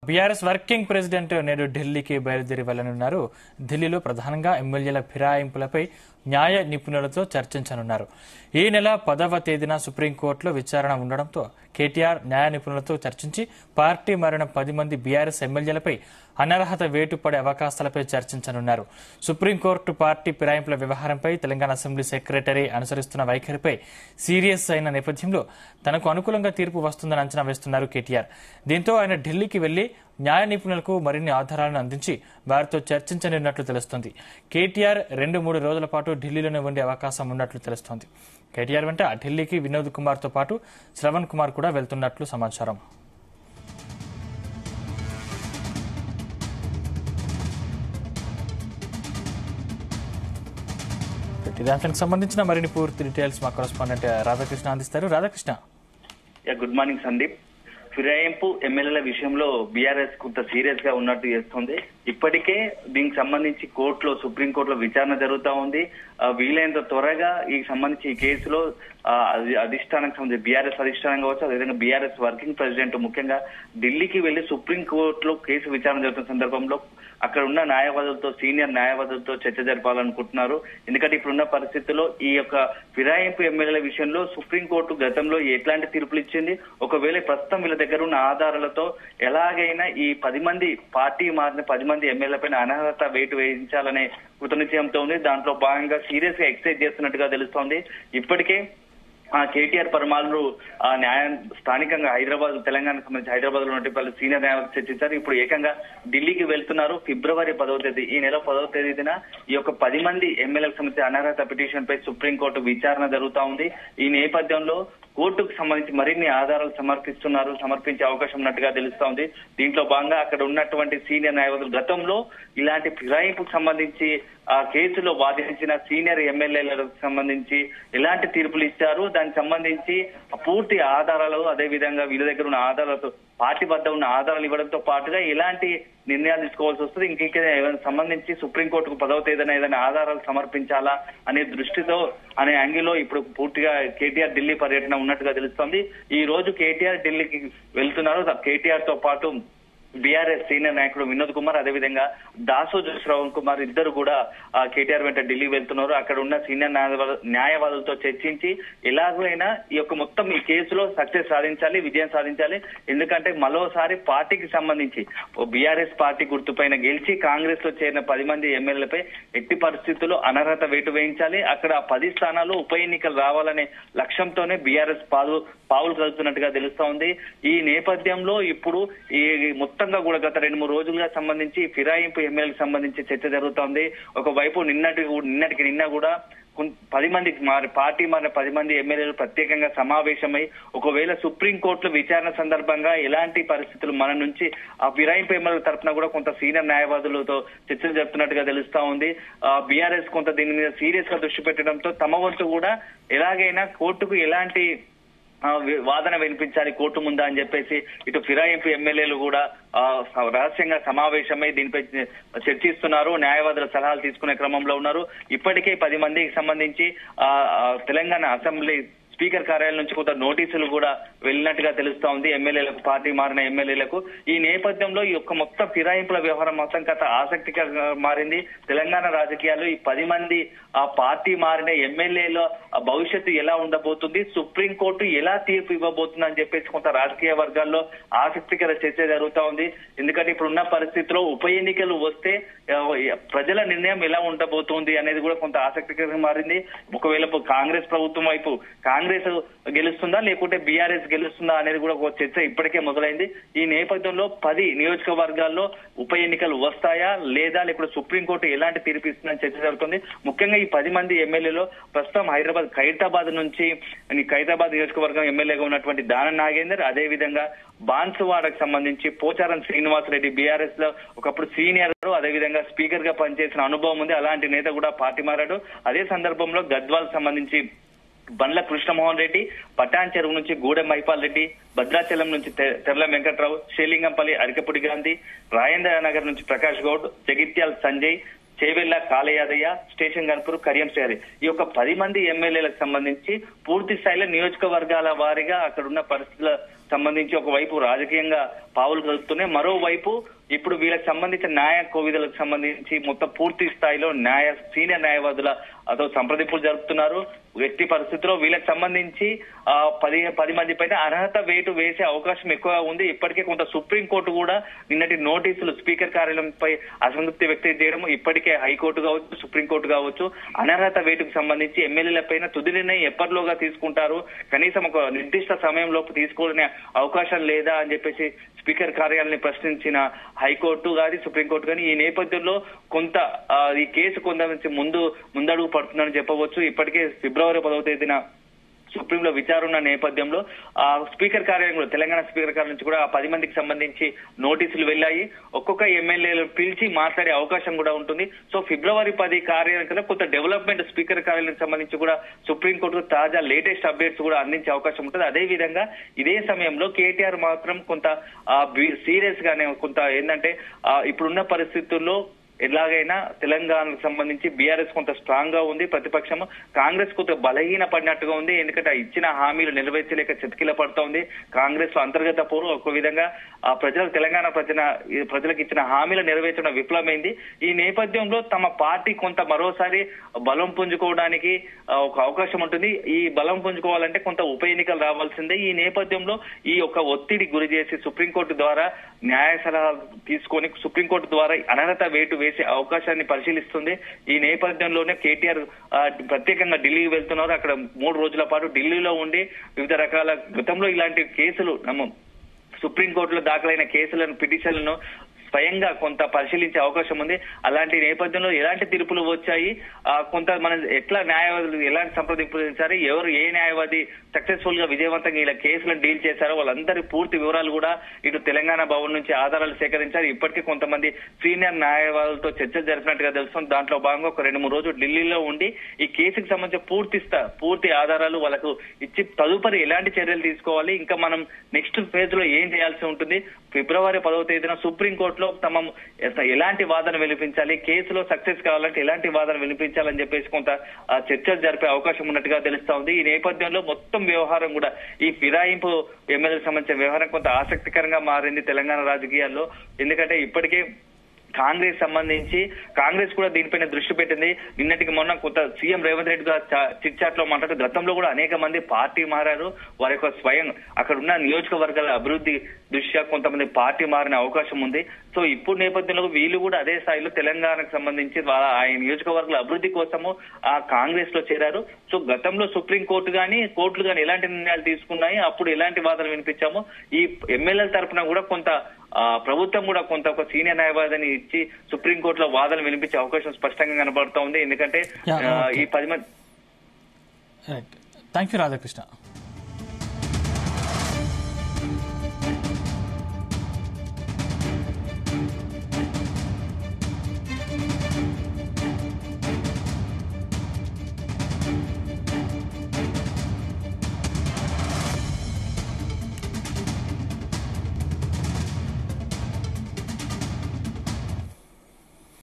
BRS working president నేడు ఢిల్లీకి బయలుదేరి వెళ్లనున్నారు. ఢిల్లీలో ప్రధానంగా ఎమ్మెల్యేల ఫిరాయింపులపై న్యాయ నిపుణులతో చర్చించనున్నారు. ఈ నెల 10వ తేదీన సుప్రీంకోర్టులో విచారణ ఉండడంతో కేటీఆర్ న్యాయ నిపుణులతో చర్చించి పార్టీ మారిన 10 మంది బీఆర్ఎస్ ఎమ్మెల్యేలపై అనర్హత వేటు పడే అవకాశాలపై చర్చించనున్నారు. సుప్రీంకోర్టు పార్టీ ఫిరాయింపుల వ్యవహారంపై తెలంగాణ అసెంబ్లీ సెక్రటరీ అనుసరిస్తున్న వైఖరిపై సీరియస్ అయిన నేపథ్యంలో తనకు అనుకూలంగా తీర్పు వస్తుందని అంచనా వేస్తున్నారు కేటీఆర్. దీంతో ఆయన ఢిల్లీకి వెళ్లి న్యాయ నిపుణులకు మరిన్ని ఆధారాలను అందించి వారితో చర్చించనున్నట్లు తెలుస్తోంది. కేటీఆర్ 2-3 రోజుల పాటు ఢిల్లీలోనే ఉండే అవకాశం ఉన్నట్లు తెలుస్తోంది. కేటీఆర్ వెంట ఢిల్లీకి వినోద్ కుమార్ తో పాటు శ్రవణ్ కుమార్ కూడా వెళ్తున్నట్లు సమాచారం. దానికి సంబంధించిన మరిన్ని పూర్తి డీటెయిల్స్ మా కరెస్పాండెంట్ రాధాకృష్ణ అందిస్తారు. Radhakrishna, good morning Sandeep. ఫిరాయింపు ఎమ్మెల్యేల విషయంలో బీఆర్ఎస్ కొంత సీరియస్ గా ఉన్నట్టు చేస్తుంది. ఇప్పటికే దీనికి సంబంధించి సుప్రీంకోర్టులో విచారణ జరుగుతా ఉంది. వీలైనంత త్వరగా ఈ సంబంధించి ఈ కేసులో అధిష్టానం సంబంధించి బీఆర్ఎస్ అధిష్టానం కావచ్చు, అదేవిధంగా బీఆర్ఎస్ వర్కింగ్ ప్రెసిడెంట్ ముఖ్యంగా ఢిల్లీకి వెళ్లి సుప్రీంకోర్టులో కేసు విచారణ జరుగుతున్న సందర్భంలో అక్కడ ఉన్న న్యాయవాదులతో, సీనియర్ న్యాయవాదులతో చర్చ జరపాలనుకుంటున్నారు. ఎందుకంటే ఇప్పుడున్న పరిస్థితుల్లో ఈ యొక్క ఫిరాయింపు ఎమ్మెల్యేల విషయంలో సుప్రీంకోర్టు గతంలో ఎట్లాంటి తీర్పులు ఇచ్చింది, ఒకవేళ ప్రస్తుతం వీళ్ళ దగ్గర ఉన్న ఆధారాలతో ఎలాగైనా ఈ 10 మంది పార్టీ మారిన 10 మంది ఎమ్మెల్యేలపైన అనర్హత వేటు వేయించాలనే కృతనిశ్చయంతో ఉంది. దాంట్లో భాగంగా సీరియస్ గా ఎక్సైజ్ చేస్తున్నట్టుగా తెలుస్తోంది. ఇప్పటికే కేటీఆర్ పరమాలు స్థానికంగా హైదరాబాద్, తెలంగాణకు సంబంధించి హైదరాబాద్ లో ఉన్నటువంటి సీనియర్ న్యాయవాదులు చర్చించారు. ఇప్పుడు ఏకంగా ఢిల్లీకి వెళ్తున్నారు. ఫిబ్రవరి 10వ తేదీ, ఈ నెల 10వ తేదీన ఈ యొక్క 10 మంది ఎమ్మెల్యేలకు సంబంధించి అనర్హత పిటిషన్ పై సుప్రీంకోర్టు విచారణ జరుగుతా ఉంది. ఈ నేపథ్యంలో కోర్టుకు సంబంధించి మరిన్ని ఆధారాలు సమర్పించే అవకాశం ఉన్నట్టుగా తెలుస్తా ఉంది. దీంట్లో భాగంగా అక్కడ ఉన్నటువంటి సీనియర్ న్యాయవాదులు గతంలో ఇలాంటి ఫిరాయింపుకు సంబంధించి ఆ కేసులో వాదించిన సీనియర్ ఎమ్మెల్యేలకు సంబంధించి ఎలాంటి తీర్పులు ఇచ్చారు, దానికి సంబంధించి పూర్తి ఆధారాలు, అదేవిధంగా వీళ్ళ దగ్గర ఉన్న ఆధారాలతో పార్టీ వద్ద ఉన్న ఆధారాలు ఇవ్వడంతో పాటుగా ఎలాంటి నిర్ణయాలు తీసుకోవాల్సి వస్తుంది, ఇంకే సంబంధించి సుప్రీంకోర్టుకు 10వ తేదీన ఏదైనా ఆధారాలు సమర్పించాలా అనే దృష్టితో అనే యాంగిల్లో ఇప్పుడు పూర్తిగా కేటీఆర్ ఢిల్లీ పర్యటన ఉన్నట్టుగా తెలుస్తోంది. ఈ రోజు కేటీఆర్ ఢిల్లీకి వెళ్తున్నారు. కేటీఆర్ తో పాటు బీఆర్ఎస్ సీనియర్ నాయకుడు వినోద్ కుమార్, అదేవిధంగా దాసోజు శ్రవణ్ కుమార్ ఇద్దరు కూడా కేటీఆర్ వెంట ఢిల్లీ వెళ్తున్నారు. అక్కడ ఉన్న సీనియర్ న్యాయవాదులతో చర్చించి ఎలాగైనా ఈ యొక్క మొత్తం ఈ కేసులో సక్సెస్ సాధించాలి, విజయం సాధించాలి. ఎందుకంటే మరోసారి పార్టీకి సంబంధించి బీఆర్ఎస్ పార్టీ గుర్తుపైన గెలిచి కాంగ్రెస్ లో చేరిన 10 మంది ఎమ్మెల్యేలపై ఎట్టి పరిస్థితుల్లో అనర్హత వేటు వేయించాలి. అక్కడ 10 స్థానాల్లో ఉప ఎన్నికలు రావాలనే లక్ష్యంతోనే బీఆర్ఎస్ పావులు కలుపుతున్నట్టుగా తెలుస్తా ఉంది. ఈ నేపథ్యంలో ఇప్పుడు ఈ మొత్తంగా కూడా గత 2-3 రోజులుగా సంబంధించి ఫిరాయింపు ఎమ్మెల్యేలకు సంబంధించి చర్చ జరుగుతోంది. ఒకవైపు నిన్న కూడా 10 మంది పార్టీ మారిన 10 మంది ఎమ్మెల్యేలు ప్రత్యేకంగా సమావేశమై ఒకవేళ సుప్రీంకోర్టులో విచారణ సందర్భంగా ఎలాంటి పరిస్థితులు మన నుంచి ఆ ఫిరాయింపు ఎమ్మెల్యేల తరఫున కూడా కొంత సీనియర్ న్యాయవాదులతో చర్చలు జరుపుతున్నట్టుగా తెలుస్తా ఉంది. బీఆర్ఎస్ కొంత దీని మీద సీరియస్ గా దృష్టి పెట్టడంతో తమ వంతు కూడా ఎలాగైనా కోర్టుకు ఎలాంటి వాదన వినిపించాలి కోర్టు ముందా అని చెప్పేసి ఇటు ఫిరాయింపు ఎమ్మెల్యేలు కూడా రహస్యంగా సమావేశమై దీనిపై చర్చిస్తున్నారు. న్యాయవాదుల సలహాలు తీసుకునే క్రమంలో ఉన్నారు. ఇప్పటికే 10 మందికి సంబంధించి తెలంగాణ అసెంబ్లీ స్పీకర్ కార్యాలయం నుంచి కొంత నోటీసులు కూడా వెళ్ళినట్టుగా తెలుస్తా ఉంది ఎమ్మెల్యేలకు, పార్టీ మారిన ఎమ్మెల్యేలకు. ఈ నేపథ్యంలో ఈ యొక్క మొత్తం ఫిరాయింపుల వ్యవహారం మొత్తం కథ ఆసక్తికరంగా మారింది. తెలంగాణ రాజకీయాల్లో ఈ 10 మంది ఆ పార్టీ మారిన ఎమ్మెల్యేల భవిష్యత్తు ఎలా ఉండబోతుంది, సుప్రీంకోర్టు ఎలా తీర్పు ఇవ్వబోతుంది అని చెప్పేసి కొంత రాజకీయ వర్గాల్లో ఆసక్తికర చర్చ జరుగుతా ఉంది. ఎందుకంటే ఇప్పుడున్న పరిస్థితిలో ఉప ఎన్నికలు వస్తే ప్రజల నిర్ణయం ఎలా ఉండబోతుంది అనేది కూడా కొంత ఆసక్తికరంగా మారింది. ఒకవేళ కాంగ్రెస్ ప్రభుత్వం వైపు కాంగ్రెస్ గెలుస్తుందా లేకుంటే బీఆర్ఎస్ గెలుస్తుందా అనేది కూడా ఒక చర్చ ఇప్పటికే మొదలైంది. ఈ నేపథ్యంలో 10 నియోజకవర్గాల్లో ఉప ఎన్నికలు వస్తాయా లేదా, లేకుంటే సుప్రీంకోర్టు ఎలాంటి తీర్పు ఇస్తుందని చర్చ జరుగుతుంది. ముఖ్యంగా ఈ 10 మంది ఎమ్మెల్యేలో ప్రస్తుతం ఖైరతాబాద్ నియోజకవర్గం ఎమ్మెల్యేగా ఉన్నటువంటి దానం నాగేందర్, అదేవిధంగా బాన్సువాడకు సంబంధించి పోచారం శ్రీనివాస్ రెడ్డి బీఆర్ఎస్ లో ఒకప్పుడు సీనియర్, అదేవిధంగా స్పీకర్ గా పనిచేసిన అనుభవం ఉంది. అలాంటి నేత కూడా పార్టీ మారాడు. అదే సందర్భంలో గద్వాల్ సంబంధించి బండ్ల కృష్ణమోహన్ రెడ్డి, పటాన్ చెరువు నుంచి గూడెం మహిపాల్ రెడ్డి, భద్రాచలం నుంచి తెర్ల వెంకట్రావు, శ్రీలింగంపల్లి అరికపుడి గాంధీ, రాజేంద్ర నగర్ నుంచి ప్రకాష్ గౌడ్, జగిత్యాల్ సంజయ్, చేవెళ్ల కాళయాదయ్య, స్టేషన్ గన్పూర్, కరియం శ్రీహరి, ఈ యొక్క 10 మంది ఎమ్మెల్యేలకు సంబంధించి పూర్తి స్థాయిలో నియోజకవర్గాల వారీగా అక్కడున్న పరిస్థితుల సంబంధించి ఒకవైపు రాజకీయంగా పావులు కలుపుతూనే మరోవైపు ఇప్పుడు వీళ్ళకి సంబంధించిన న్యాయ కోవిధులకు సంబంధించి మొత్తం పూర్తి స్థాయిలో సీనియర్ న్యాయవాదుల అదో సంప్రదింపులు జరుపుతున్నారు. వ్యక్తి పరిస్థితిలో వీళ్ళకి సంబంధించి 10 మంది పైన అర్హత వేటు వేసే అవకాశం ఎక్కువగా ఉంది. ఇప్పటికే కొంత సుప్రీంకోర్టు కూడా నిన్నటి నోటీసులు స్పీకర్ కార్యాలయంపై అసంతృప్తి వ్యక్తం చేయడం, ఇప్పటికే హైకోర్టు కావచ్చు సుప్రీంకోర్టు కావచ్చు అనర్హత వేటుకు సంబంధించి ఎమ్మెల్యేల పైన తుది నిర్ణయం ఎప్పటిలోగా తీసుకుంటారు, కనీసం ఒక నిర్దిష్ట సమయంలోపు తీసుకోవాలనే అవకాశం లేదా అని చెప్పేసి స్పీకర్ కార్యాలయాన్ని ప్రశ్నించిన హైకోర్టు కానీ సుప్రీంకోర్టు కానీ ఈ నేపథ్యంలో కొంత ఈ కేసు కొంత ముందడుగు పడుతుందని చెప్పవచ్చు. ఇప్పటికే ఫిబ్రవరి 10వ తేదీన సుప్రీంలో విచారణ నేపథ్యంలో స్పీకర్ కార్యాలయంలో తెలంగాణ స్పీకర్ కార్యాలయం నుంచి కూడా 10 మందికి సంబంధించి నోటీసులు వెళ్ళాయి. ఒక్కొక్క ఎమ్మెల్యేలు పిలిచి మాట్లాడే అవకాశం కూడా ఉంటుంది. సో ఫిబ్రవరి 10 కార్యాలయం కొంత డెవలప్మెంట్ స్పీకర్ కార్యాలయానికి సంబంధించి కూడా సుప్రీంకోర్టు తాజా లేటెస్ట్ అప్డేట్స్ కూడా అందించే అవకాశం ఉంటుంది. అదే విధంగా ఇదే సమయంలో కేటీఆర్ మాత్రం కొంత సీరియస్ గానే కొంత ఏంటంటే ఇప్పుడున్న పరిస్థితుల్లో ఎలాగైనా తెలంగాణకు సంబంధించి బీఆర్ఎస్ కొంత స్ట్రాంగ్ గా ఉంది, ప్రతిపక్షం కాంగ్రెస్ కొంత బలహీన పడినట్టుగా ఉంది. ఎందుకంటే ఇచ్చిన హామీలు నెరవేర్చలేక చతికిల పడుతూ ఉంది. కాంగ్రెస్ లో అంతర్గత పోరు ఒక విధంగా తెలంగాణ ప్రజలకు ఇచ్చిన హామీలు నెరవేర్చడం విఫలమైంది. ఈ నేపథ్యంలో తమ పార్టీ కొంత మరోసారి బలం పుంజుకోవడానికి ఒక అవకాశం ఉంటుంది. ఈ బలం పుంజుకోవాలంటే కొంత ఉప ఎన్నికలు రావాల్సిందే. ఈ నేపథ్యంలో ఈ యొక్క ఒత్తిడి గురి చేసి సుప్రీంకోర్టు ద్వారా న్యాయ సలహా తీసుకొని సుప్రీంకోర్టు ద్వారా అనర్హత వేటు వేసే అవకాశాన్ని పరిశీలిస్తుంది. ఈ నేపథ్యంలోనే కేటీఆర్ ప్రత్యేకంగా ఢిల్లీకి వెళ్తున్నారు. అక్కడ 3 రోజుల పాటు ఢిల్లీలో ఉండి వివిధ రకాల గతంలో ఇలాంటి కేసులు సుప్రీంకోర్టులో దాఖలైన కేసులను పిటిషన్లను స్వయంగా కొంత పరిశీలించే అవకాశం ఉంది. అలాంటి నేపథ్యంలో ఎలాంటి తీర్పులు వచ్చాయి, కొంత మనం ఎట్లా న్యాయవాదులు ఎలాంటి సంప్రదింపులు చేశారు, ఎవరు ఏ న్యాయవాది సక్సెస్ఫుల్ గా విజయవంతంగా ఇలా కేసులను డీల్ చేశారో వాళ్ళందరి పూర్తి వివరాలు కూడా ఇటు తెలంగాణ భవన్ నుంచి ఆధారాలు సేకరించారు. ఇప్పటికీ కొంతమంది సీనియర్ న్యాయవాదులతో చర్చలు జరిపినట్టుగా తెలుస్తుంది. దాంట్లో భాగంగా ఒక 2-3 రోజులు ఢిల్లీలో ఉండి ఈ కేసుకు సంబంధించిన పూర్తి ఆధారాలు వాళ్ళకు ఇచ్చి తదుపరి ఎలాంటి చర్యలు తీసుకోవాలి, ఇంకా మనం నెక్స్ట్ ఫేజ్ లో ఏం చేయాల్సి ఉంటుంది, ఫిబ్రవరి 10వ తేదీన సుప్రీంకోర్టులో తమ ఎలాంటి వాదన వినిపించాలి, కేసులో సక్సెస్ కావాలంటే ఎలాంటి వాదన వినిపించాలని చెప్పేసి కొంత చర్చలు జరిపే అవకాశం ఉన్నట్టుగా తెలుస్తా ఉంది. ఈ నేపథ్యంలో మొత్తం వ్యవహారం కూడా ఈ ఫిరాయింపు ఎమ్మెల్యేలకు సంబంధించిన వ్యవహారం కొంత ఆసక్తికరంగా మారింది తెలంగాణ రాజకీయాల్లో. ఎందుకంటే ఇప్పటికే కాంగ్రెస్ సంబంధించి కాంగ్రెస్ కూడా దీనిపైన దృష్టి పెట్టింది. నిన్నటికి మొన్న కొంత CM Revanth Reddy chit chat లో మాట్లాడుతూ గతంలో కూడా అనేక మంది పార్టీ మారారు, వారి యొక్క స్వయం అక్కడ ఉన్న నియోజకవర్గాల అభివృద్ధి దృష్ట్యా కొంతమంది పార్టీ మారిన అవకాశం ఉంది. సో ఇప్పుడు నేపథ్యంలో వీళ్ళు కూడా అదే స్థాయిలో తెలంగాణకు సంబంధించి ఆయన నియోజకవర్గాల అభివృద్ధి కోసము ఆ కాంగ్రెస్ లో చేరారు. సో గతంలో సుప్రీంకోర్టు కానీ కోర్టులు కానీ ఎలాంటి నిర్ణయాలు తీసుకున్నాయి, అప్పుడు ఎలాంటి వాదనలు వినిపించాము, ఈ ఎమ్మెల్యేల తరఫున కూడా కొంత ప్రభుత్వం కూడా కొంత ఒక సీనియర్ న్యాయవాదిని ఇచ్చి సుప్రీంకోర్టులో వాదనలు వినిపించే అవకాశం స్పష్టంగా కనబడుతూ ఉంది. ఎందుకంటే ఈ 10 మంది. Thank you Radhakrishna.